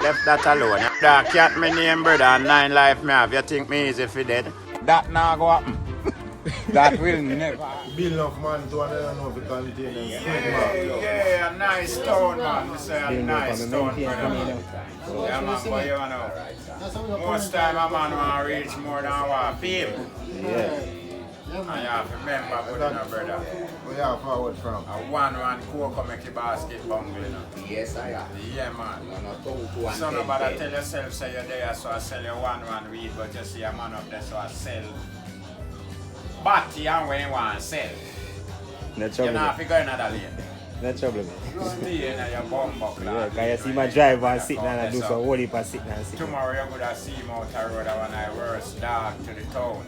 left that alone. That cat me name, brother, and 9 life me have. You think me easy for dead? That now go happen. That will never. Build enough man to know if it contain them. Yeah, a nice stone, man. We say a nice stone, brother. Yeah, man, but you know, most time a man want to reach more than what fame. Yeah. And you have to remember, brother. Where you are forward from? A 1-1 cocoa make the basket bungle, you know. Yes, I am. Yeah, man. No, 2-1. So nobody tell yourself say you're there, so I sell you 1-1 weed, but you see a man up there, so I sell. Batty and when you want to sell. No You trouble. know, if you go in another lane. No trouble. Stay in your bum buckle. Yeah, because you see my driver and sit down and do some whole heap of sitting and sitting. Tomorrow you're going to see him out the road when I worst dog to the town.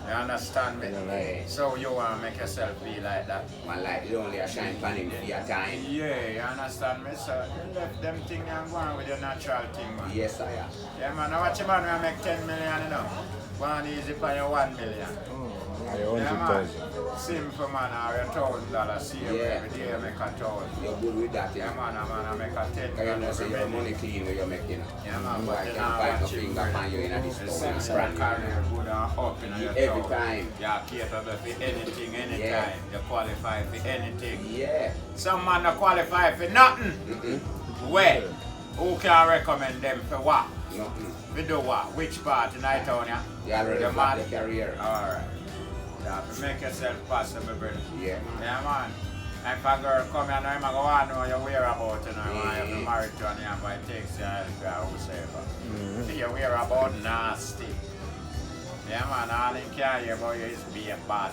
You understand me? Yeah. So you want to make yourself feel like that? My life is only a shine pan in for your time. Yeah, you understand me? So you left them thing and go on with your natural thing, man. Yes, I am. Yeah, man. Now watch your man when make 10 million, you know. Go on easy for your 1 million. Or Yeah, 100,000. man. Simple, man. Or your $1,000 save every day you make a 1,000. You're good with that, Yeah, yeah. man. I make a 10 Because you know, say your every money day. clean when you're making. Yeah, man. I But you can't know find no what finger upon you in this The store. sense of career good and up in your Every town. time. You're capable for anything, anytime. Yeah. You qualify for anything. Yeah. Some man don't qualify for nothing. Where? Who can recommend them for what? Nothing. We do what? Which part in our town, yeah? You already The got man. the career. Alright. You have to make yourself possible, brother. Yeah. Yeah, man. If a girl come here now, I'm going to want to know your whereabouts, you know. You have to marry to and but it takes you help you out, whosoever. See your whereabouts nasty. Yeah, man. All they care you about you is be a bad.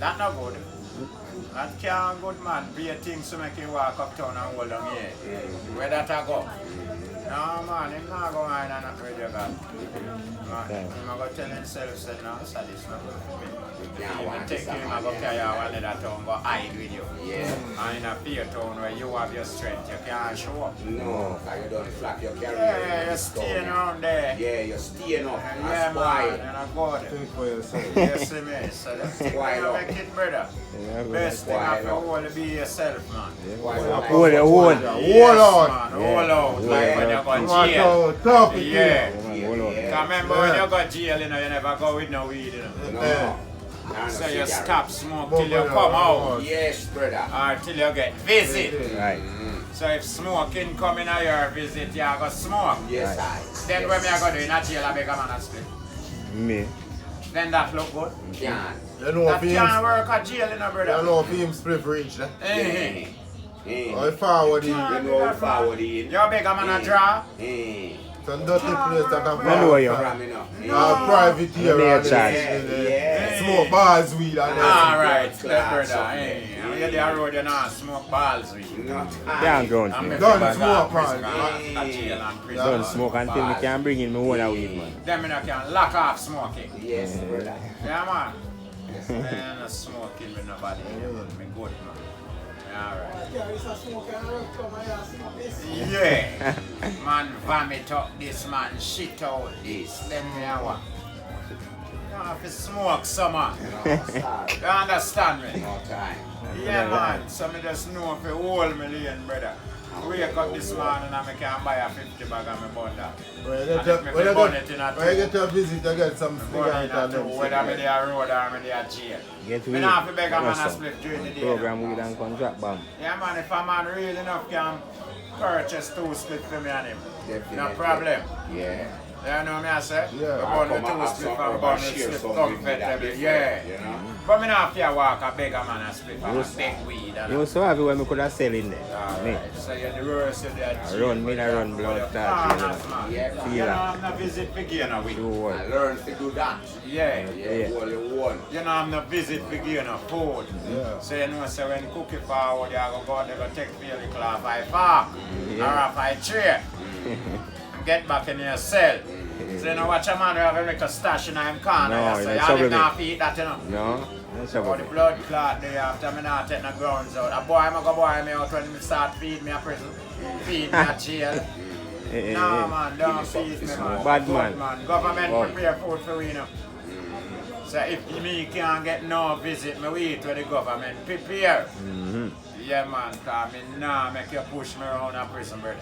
That's not good. That can't good, man. Be a thing to make you walk uptown and hold on here. Where that I go? No, man, he's not going to not with you, God. Man, he's going to tell himself, say, no, this is not good for me. Yeah, He want will take this you, and I that, go yeah. carry you one in that town, go hide with you. Yeah. And in a fear town where you have your strength, you can't show up. No, because you don't flap your career. Yeah, in you're this store, staying man. around there. Yeah, you're staying up. Yeah, That's man, why. you're not good. Think for yourself. Yes, me. So that's the Why thing not? make it, brother. Yeah, Best thing Why of not? all to be yourself, man. Why Hold not? it, hold it. Hold Yes, on. man, hold out, like when you go You want jail. to talk it Yeah. Hold on. Yeah. Cause remember when you go jail, you know, you never go with no weed, you know. No. No, So no you cigarette. stop smoke But till you brother, come out. Yes, brother. Or till you get visit. Right. So if smoking come in your visit, you go smoke. Yes, I. Then when me I go do in a jail, I beg a man a split. Me. Then that look good. Can. You know That if can't him, work at jail, you know, you brother. know if him split reach, eh? Eh, Or forward him. You know how forward in. You beg a man a draw. Some dirty place that can I know you. private here Near and charge. Yeah. smoke bars weed and Alright, Class, then brother. something. Hey, I'm here the road, you know, smoke balls with. Not Down ground. I'm Yeah. Done beg a smoke, prison, man. a jail and prison. Don't smoke until me can bring in my own weed, man. Then me no can lock off smoking. Yes, brother. Yeah, man. Man, no smoking with nobody. Yeah, man. Me good, man. Alright. Yeah. Man, vomit up this, man. Shit out this. Then me a what? You have to smoke some, man. You understand me? No time. Yeah, man. So me just know for whole million, brother. Wake up this morning and I can buy a 50 bag and me bun that. When you And if me get bun it in a when you get to visit, you get some Bun cigarette it in a and two, them whether me shit. there road or me there jail. Get Me weed. not have to beg a man a Awesome. split during the day. Program weed and contract bomb. Yeah, man, if a man real enough can purchase 2 split for me and him, Definitely. no problem. Yeah. You know me I say? Yeah. We bun the Come and 2 have split some from urban bun the share split something with that comfortably. different, Yeah. you know? But me not have to walk a beg a man a split from a Yes. big weed. And You so happy when me could have sell in there. Me. Alright, so you're the worst of that I run, me I run blood clot, Yeah. You know I'm not visit beginner with. Do I what? learned to do that. Yeah. Yeah, all you want. You know I'm not visit beginner food. Yeah. So you know, so when cookie forward, you go out there, go take vehicle off I park or off I tray. And get back in your cell. So you know watch a man who have a little stash in him corner. No, So you you don't have him trouble not eat that, you know. No? That's All the about it. blood clot there after me not take the grounds out. A boy I go boy me out when me start feed me a prison. Feed me a jail. No man, don't feed me man. Bad Good, man. Government Oh. prepare food for we, you know. So if me can't get no visit, me wait for the government prepare. Yeah man, cause me nah make you push me around a prison, brother.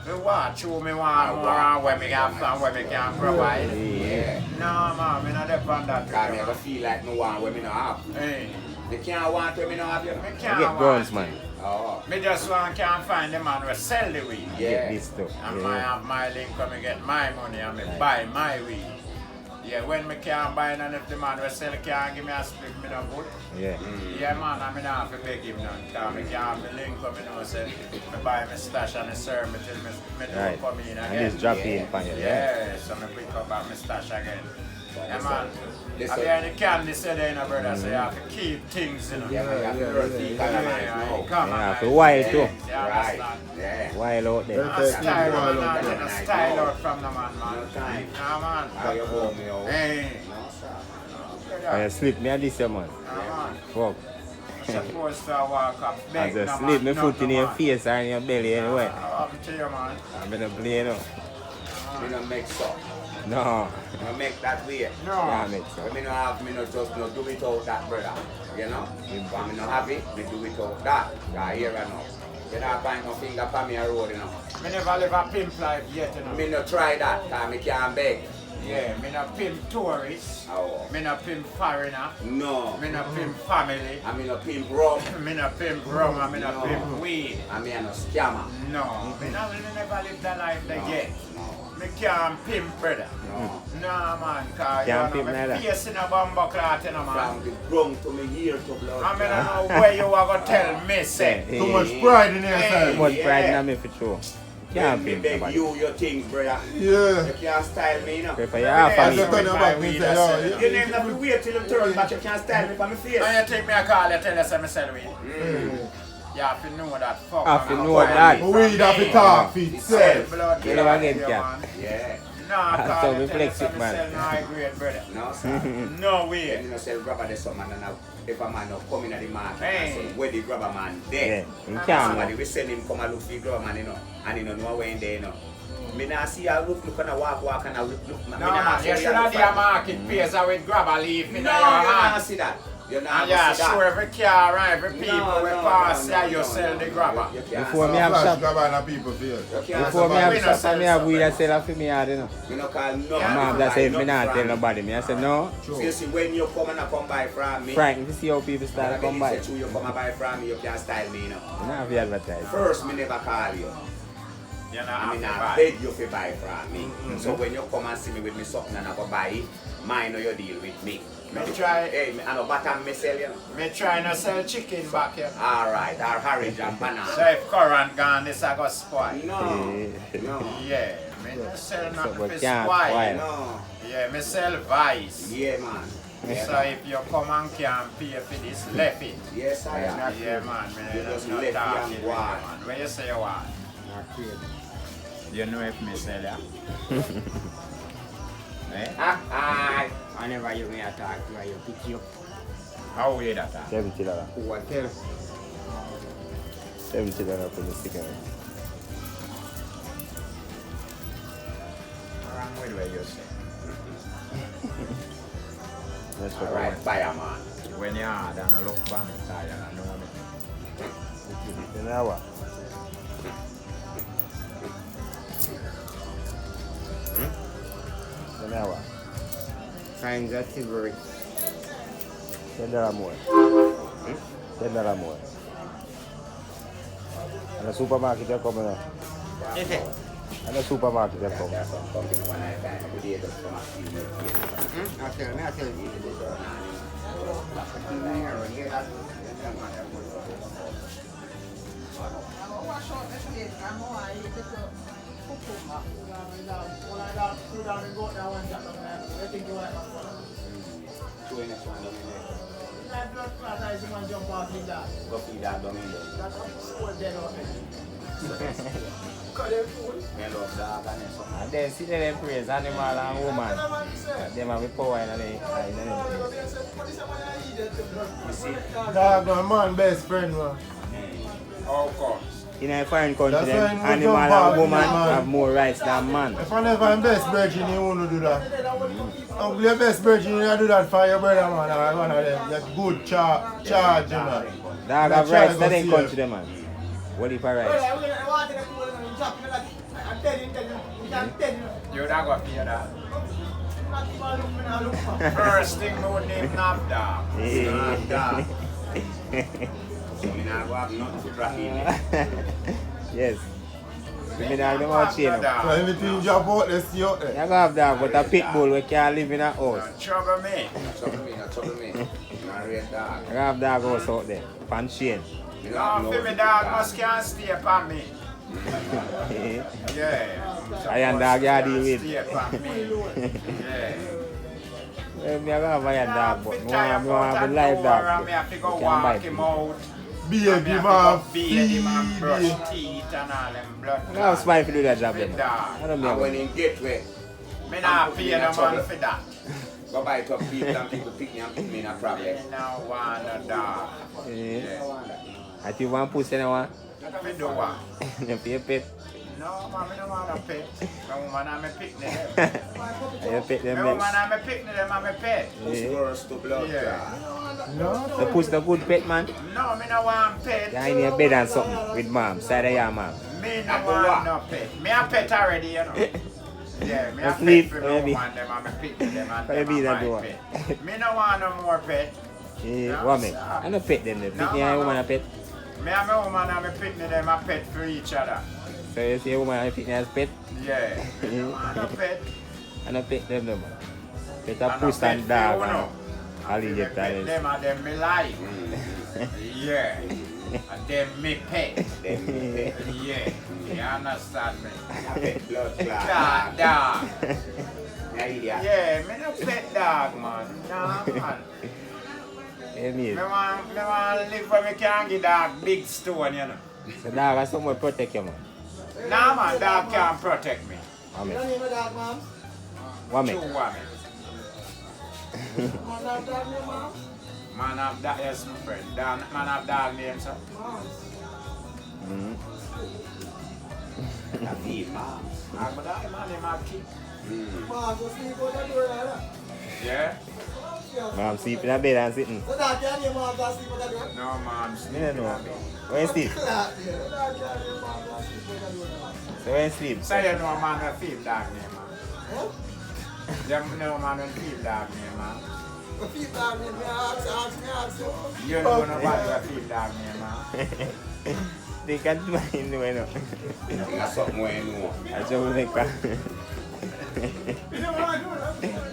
Me watch who me want more and where me have and where me can provide. Yeah. No man, me not depend that. Cause I never feel like me want what me not have. Hey, They can't want what me not have, you know. me You can't get want guns, it. man. Oh. Me just want can find the man who sell the weed. You Yeah. get this stuff. And I Yeah. have my link when me get my money and me Right. buy my weed. Yeah, when me can't buy none, if the man who sell can't give me a split, me no good. Yeah. Yeah man, I mean I have to beg him none. Cause me can't have me link when me know say me buy my stash and me serve me till me do Right. come in And again. this drop Yeah. in for you. Yeah. Yeah, so me pick up at my stash again. Yeah man, Listen. I behind the candy said there, you know, brother, so you have to keep things, you know. Yeah, man, you have to learn to economize now. come Yeah, on, for man. while too. Yeah, Right. understand. Yeah. Wild out there. Yeah. And style, Wild man, out. get a style out from the man, No man. time. Nah, man. How you home, yo? Hey. No, sir. I slip me at this year, man. Nah, man. Fuck. Supposed to walk up, I beg just no slip man, my foot in no your man. face or in your belly anyway. Up to you, man. I'm gonna play no. Me no make so. No. Me no make that way. No. Yeah, mate. When me no have, me no just no do it out that, brother. You know? When me no have it, me do it out that. I hear it now. You don't find no finger for me a road, you know. Me never live a pimp life yet, you know. Me no try that, cause me can't beg. Yeah, me no pimp tourist. Oh. Me no pimp foreigner. No. Me no pimp family. I mean no pimp rum. Me no pimp rum and me no No. pimp weed. I mean no scammer. No, me never live that life there No. yet. No. Me can't pimp, brother. No. Nah, man, cause Can't you know, pimp neither. me face in a bumbo clot, you know, man. From the ground to me ear to blood. I mean, I know where you are gonna tell me, say. Too much pride in Too yourself. much pride Yeah. in me for sure. When Can't me pimp beg nobody. you your things, brother. Yeah. You can't style me, you know. Prefer your Yeah, half I of just me. turn your back and say, yo, You name not to wait till you turn back, you can't style me from my face. And you take me a call, you tell us I'm sell weed. Mm. You have to know that. Fuck. Have to man, know I'm that. from weed have to me. talk for Sell itself. blood, You never get yeah, cap. man. Yeah. Nah, So call we you tell flex us it, I'm man. selling high grade, brother. No, sir. No You way. know, sell grabber there some man and now if a man not come in at the market Hey. and say, where the grabber man Yeah. there? You Ah, can't Somebody know. will send him come and look for the grabber man, you know, and he don't know where in there, you know. Me not see a look and a walk and a look. No, man, you should have the market place I would grab a leaf No, in you your not hand. see that. You And not yeah, see that. sure, every car and every people No, we no, pass no, here, no, you no, sell no, the no. grabber. You can't Before me sell- have Flash shop. grab on the people for you. you can't Before sell me that. have We no shop, sell me have weed I something. sell for me hard, you know. You know, call no. Yeah. My mom that say if me Nothing not from tell me. nobody, me I say no. So you see, when you come and I come buy from me, Frank, to see how people start to come by. Say, you come and buy from me, you can't style me, you know. You know have you advertise. First, me never call you. You know, I mean, I buy. beg you to buy from me. So when you come and see me with me something and I go buy it, mine or you deal with me. Me try- Hey, I know bottom me sell you. Me trying to sell chicken back here. Alright, or orange and So banana. if current gone, this I got spoil. No, no, Yeah, me no sell nothing but for can't spoil. spoil. no. Yeah, me sell vice. Yeah, man. Yeah, So if you come and can't pay for this, left it. yes, I am. Yeah, man, me You just not left talking me with and you, go on. man. Where you say you want? You know if me sell ya? Eh? Ah, Whenever you may attack, you pick you up. How weird that? $70. what else? $70 for the cigarette. Wrong with where you say. That's what I Alright, want. buy a man. When you hard and I look back inside and I know me. You know what? You know what? Signs of silvery. $10 more. $10 more. And the supermarket you come now. Is it? And the supermarket you come. There's some company one I buy, but they just come and see me here. I tell you. Two in this one, down in there. Go feed that down in there. Me love dog and it's something. And then see them praise animal and woman. And them have a power in them. You see? Dog, no man, best friend, man. How comes? In a foreign country, That's them why you animal jump out, and woman man. have more rights than man. If I never am best virgin, you won't do that. Uncle, your best virgin, you do that for your brother, man. Or one of them. That's good charge, you man. Dog You have try rights go that them see country, her. them man. What if I rights? You don't go pay that. First thing we would name Nabda. Nabda. So me not go have nothing to drop in there. Yes. Me not know how to change. So everything drop out, let's see out You there. go have dog, but a pit bull we can't live in a house. Don't trouble me. Not trouble me. Not red dog. You have dog house out there. Pan chain. Me don't have No, no for me dog must can't stay upon me. Eh, Yeah. Iron dog you deal with. Stay upon me. Yeah. Well, me have a iron dog, but me Tired want about a live that dog. Me have to go You can walk bite him me. out. Baby man, Beard him and feed brush him. teeth and all them blood. I have spine to do that job then. Dog. I don't And know. when in gateway, Me not pay no man for that. go buy it up people and people pick me and put me in a problem. Me no want no dog. Eh, Yeah. I think one pussy no one. Me do what? You pay pet. No, man, me no want no pet. My woman and me picnic them. You pet My them woman next. and me picnic them and me pet. Push Eh, girls to blood. Yeah. No, the pussy the good pet man. No, me no want pet. You in your bed and something with mom. Side of your mom. Me no I do want what? no pet. Me a pet already, you know. Yeah, me a Asleep, pet for me maybe. woman them and me picnic them and Maybe them that and do my what? pet. Me no want no more pet. Eh, what me? I no pet them. Pick me a woman a pet. Me and my woman and me picnic them a pet for each other. So you see a woman a pick me as pet. Yeah. Me no want no pet. I no pet them no man. Pet a And no pussy pet and for dog you, and no. all Me you pet get that is. them and them me like. Yeah. And them me pet. Then me pay. Yeah. You understand me? I pet blood Dog, clot. dog. Yeah, idiot. Yeah, me no pet dog, man. Nah, man. Eh, me. Me want live where me can give dog big stone, you know. The dog has someone protect you man. Nah, man, dog can't protect me. What me? name of dog, mom? What me? True woman. Man, dog name, mom? Man have dog, yes, my friend. Man have dog name, sir. Mm. I feed mom. Dog, but dog, man, name have kid. Mom, go sleep out the door, like that. Yeah? Mom sleep in a bed and sitting. So dog can't name mom, go sleep out the door? No, man, Me sleep don't in know. a bed. When sleep? Clap, yeah. So dog can't name mom, go sleep out the door. So when sleep? So you know man will feel dog name, man. Huh? Them know man will feel dog name, man. The feet dog name, me ask you. You know nobody will feel dog name, man. They can't do anything, you know. That's something more you know. I just make a You know what I do, right?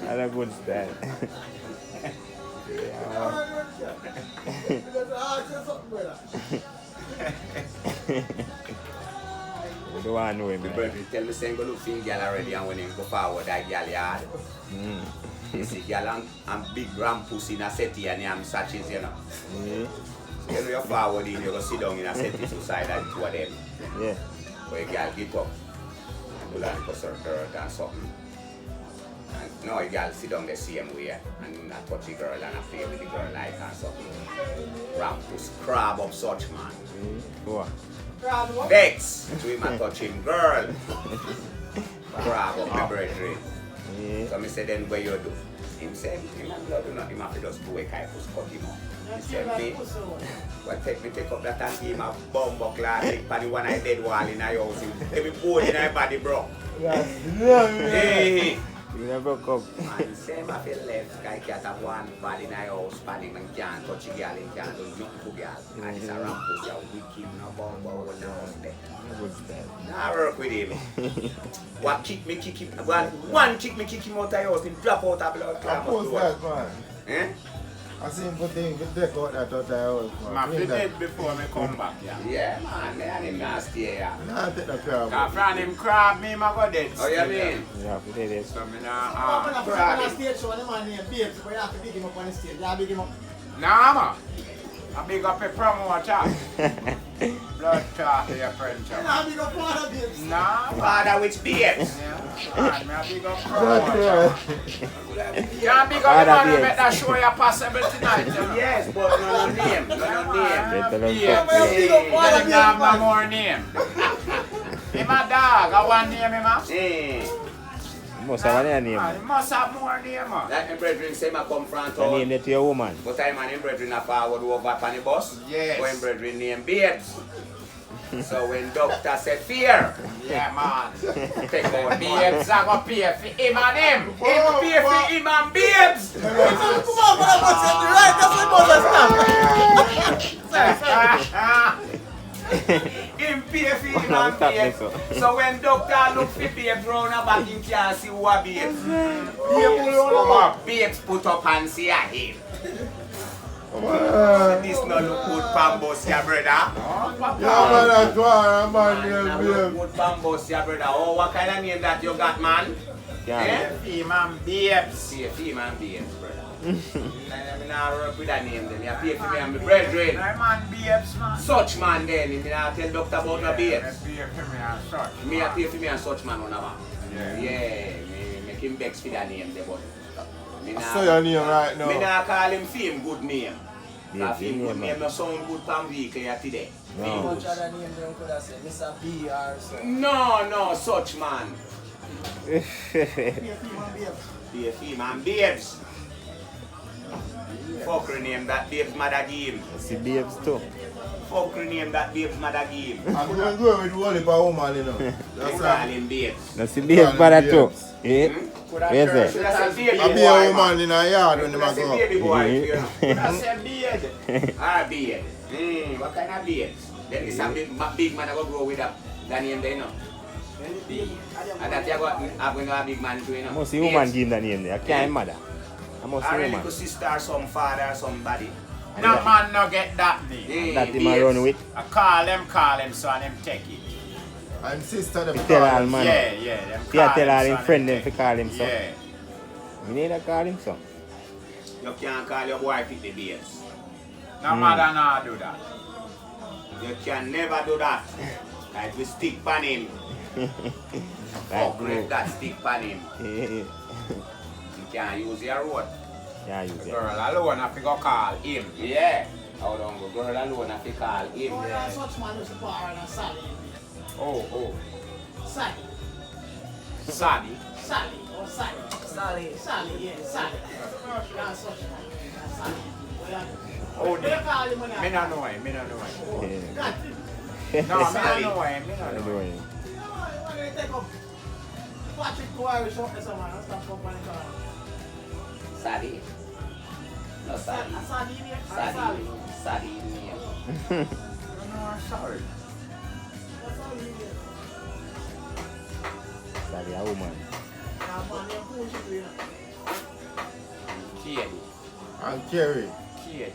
that's a good style. You know what I do, you just ask you something, brother. We don't want to know him. My Man. brother tell me saying go look for a girl already and when him go forward that girl yard. Mm. You see girl and big grand pussy in a settee and I'm satches, you know. Yeah. So you know you're forward in, you go sit down in a settee to side and two of them. Yeah. Where a girl get up and do like a dirt and something. And now a girl sit down the same way and I touch the girl and I play with the girl like and something. Ram to crab up such man. Go Crab, what? Vex to him and touch him, girl. Crab up my brethren. Yeah. So I say then what you do? Him say, him and blood do not, him have to just do a kind of cut him up. He said, me, well, take up that and give him a bomb buckler and pan the one I dead wall in my house. Every bone in my body broke. Hey! You never broke up. Man, same I feel left, guy can't have one body in my house, pan him and can't touch a girl, he can't do nothing to girl. And it's a rampus, you're wicked, no bomb, no house there. Good style. Nah, work with him. What kick me, kick him. One kick me, kick him out of the house, him drop out of blood I clam. post that, man. Eh? I see him put thing, put deck out that out of the house, man. Man, Clean fi that. dead before me come back, yeah. Yeah, man, me and him nasty here. Nah, take the crab. Cause from him crab, me ma go dead. Oh, you still, mean? Yeah, we did it. So me I'm nah, gonna put him on a stage show and the man named Babes, but you have to big him up on the stage. You have to big him up. nah, man. I big up a promoter. Blood clot to your friend, You chap. have to big up on the Babes. Nah, man. Father, which babes? Yeah, man, me a big up That's promoter. right. Can't big up the Father man who babes. make that show you possible tonight, you know. Yes, but no name, no name. They tell him Yeah. fuck Big up He on the doesn't have no Babes. more name. Him a dog, I want name him a. Eh, you. Must have a name. Man, he must have more name, man. like my brethren say, I come from You town. name that to your woman. But I and him brethren are forward over on the bus. Yes. But him brethren name babes. So when doctor said fear, Yeah, man. take out Babes, I go pay for him and him. Him pay for him and babes. Come on, but I'm saying the right, that's what Him pay for him Now and stop this babes. one. So when doctor look for babes round about him can't see who are babes. Babes put up and see a him. This no look good Pambos, yeah, brother. Yeah, man, that's why I'm on Nah, the look good Pambos, yeah, brother. Oh, what kind of name that you got, man? Yeah. Him and babes. See, him and babes, brother. I'm not work with that name, then. I pay for me and my brethren. My man babes, man. Such man, then. Me not tell doctor about no babes. Pay for me and such. Me a pay for me and such man on the man. Yeah. Yeah, me make him vex for that name, there, but me I saw your name right me now. not call him fame good name. Yeah, Cause him good yeah, name man. no sound good pan vehicle here today. No. How much other name them could have said? Mr. B or so. No, such man. Be a female babe. Be a fame and babes. Fucker name that babes mother give him. See babes too. Fucker name that babes mother give him. I'm going to go with one of our woman, you know. They That's call right. him babes. Now see babes brother too. Yeah. Could I Yes, tell sir. Should I say baby I be boy, a man? woman in a yard when they Should I say go up. baby boy, you know? Could I say beard? Ah, beard. What kind of beard? Then this a big man I go grow with that name there, you know. And that you got have a big man too, you know. Must see woman give him that name there. I can't mother. I must see Or a woman. little sister or some father or somebody. No man no get that name. Hey, That him a babes. run with. I call him so and him take it. I'm sister them. Tell all man. Yeah, them Yeah, call tell all so him and friend them take to call him so. Yeah. You need to call him so. You can't call your boy pick the babes. No matter now do that. You can never do that. Like we stick pan him. Like Fuck with that stick pan him. Yeah, You can't use your road. yeah, use it. Girl alone I fi go call him. Yeah. How long go girl alone if you call him. Oh, yeah, such man who's power and Sally. Oh. Sally. Saddy. Sally. Or Sally. Sally. Sally, yeah, Sally. Yeah, such man. Yeah, Sally. Oh, What do you call him when Me I- no know him. Got him. No, me no Saddy. know him. Me no I know do him. it. When they take up Patrick Kawhi with something, someone, that's not company car. Saddy. No Saddy. Sally, yeah. Saddy. Sally. Saddy name. No, sorry. That's all he is. Sorry, a woman. Nah, man, they're cool shit, you know. Katie. And Kerry. Katie.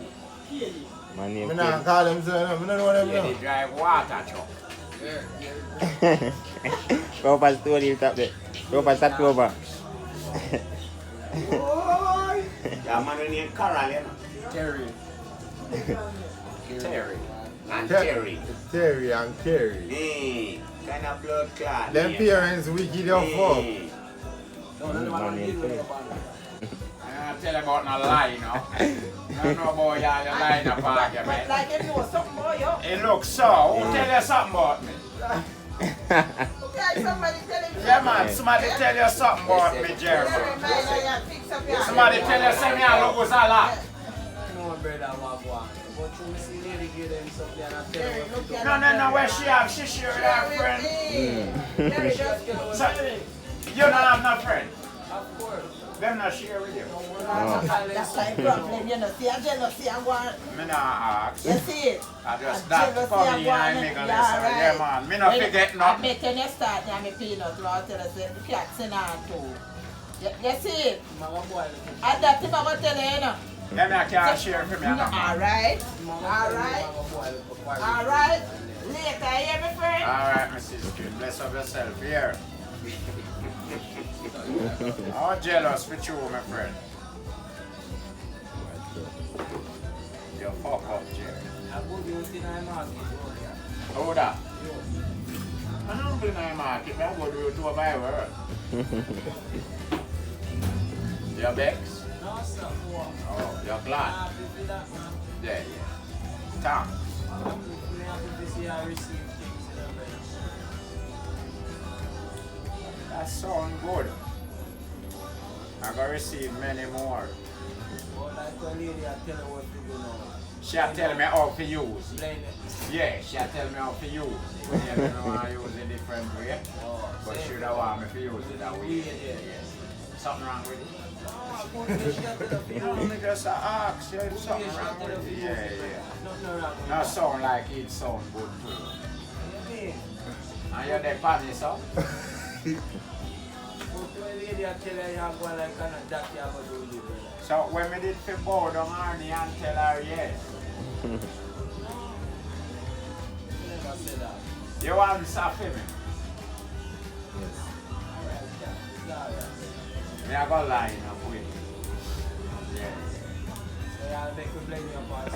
Katie. My name I not call them so, I don't know them Katie now. drive water truck. Go up a story top there. Go up a start over. Yeah, man named Carol, you know. Terry. Terry. And Ter- Terry. Terry and Kerry. Kind of blood clot. Them parents wicked up fuck. My name Terry. I tell you about no lie, you know. I don't know about y'all, you lie in the park, you man. Like if you know something about you. It looks so. Who tell you something about me? Okay, somebody tell him. Yeah, man. Somebody tell you something about me, Jeremy. Somebody tell you something I look was a lot. No, brother, what go on. But you see lady give them something and I tell her what to do. No, where she have? She share with her friend. So, you don't have no friend. Of course. Them not share with you. That's my problem, you know. See, I'm jealousy, I'm going. Me not ask. You see it? I just I'm that jealousy, come I'm in going. and make a Yeah, lesson. right. Yeah, man. Me not forget I nothing. make when you start, I'm a peanut, Lord, tell us the cats in our too. You see it? Mama boy, And that thing I'm going to tell you, you know. Them I can't share for me. I know. Alright, alright, alright. Later, you hear me, friend? Alright, Mrs. Kim. Bless up yourself here. I'm jealous with you, my friend. You fuck up, Jerry. Hold up. I don't bring my market. I go to a buy work. Your Bex? no, sir. Oh, you're glad. Yeah. Tom. That sound good. I'm gonna receive many more. She tell me how to use. Blend it. Yeah, she tell me how to use. Yeah, me know I use it different way. Oh, But same. she don't want me to use it that way. Yeah. Something wrong with it? Oh, motivation to the No, people. me just ask you if something Motivation wrong to the with it. people. Yeah. Nothing wrong with Now that. sound like it sound good too. What do you mean? And you're the funny, so? But when the lady I tell her you are going like kind of that you have to do it, brother. So when me did fi bow down Arnie and tell her yes, Never say that. you answer for me. Me I go line up with you. Yeah. So y'all make me blame your part.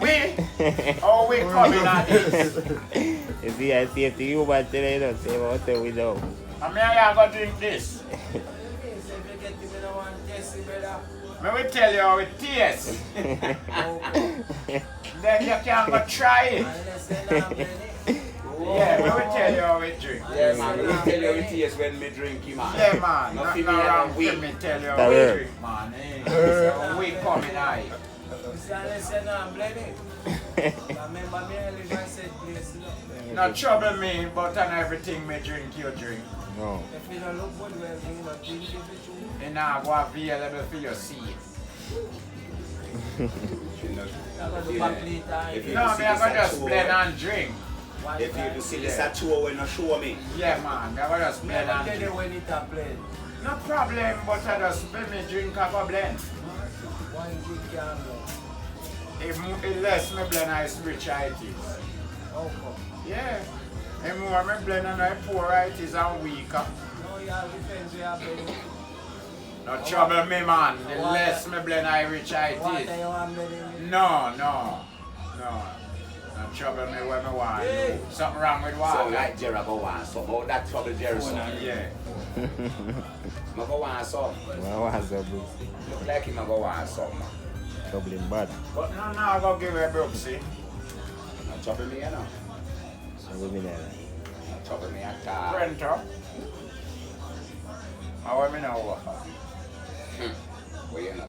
We? Oh, we coming at this. You see, I see it to you, but tell you don't say about it without. And me and you go drink this. Say if you get him in a one Jesse, brother. Me will tell you how it tastes. Okay. Then you can go try it. Unless they not blend it. Yeah, me will tell you how it drink. Yeah, man, we tell you it is when me drink it, man. Yeah, man. No Not female wrong and with we. me tell you how That it work. drink, man. So we coming at it. You see, unless they not blend it. Remember me earlier I said place, you know. Not trouble me, but on everything me drink, you drink. No. If you don't look good, well, you know, drink it with you. It now go available for your seed. I got the back later. If you No, see me I this go at just show, blend and drink. If you see this at show, when you show me. Yeah, man, me I go just Me blend never and tell you drink. when it a blend. No problem, but I just let me drink and go blend. One drink can blow. It less me blend, I rich it is. How come? Yeah. The more me blend and I pour it is and weaker. No, you have depends where you blend it. No trouble me, man. The less me blend, I rich it Water is. you want blending? No. No trouble me when me want. Hey. Something wrong with So water. like Jerry go want some. About that trouble Jerry son. Yeah. I go want some. Well, what's up, bro? Look like him I go want some. Troubling bad. But no, I go give her a Brooksy. Not trouble me, you know. So we mean that. Not trouble me at all. Brento. How am I know? Well, you know.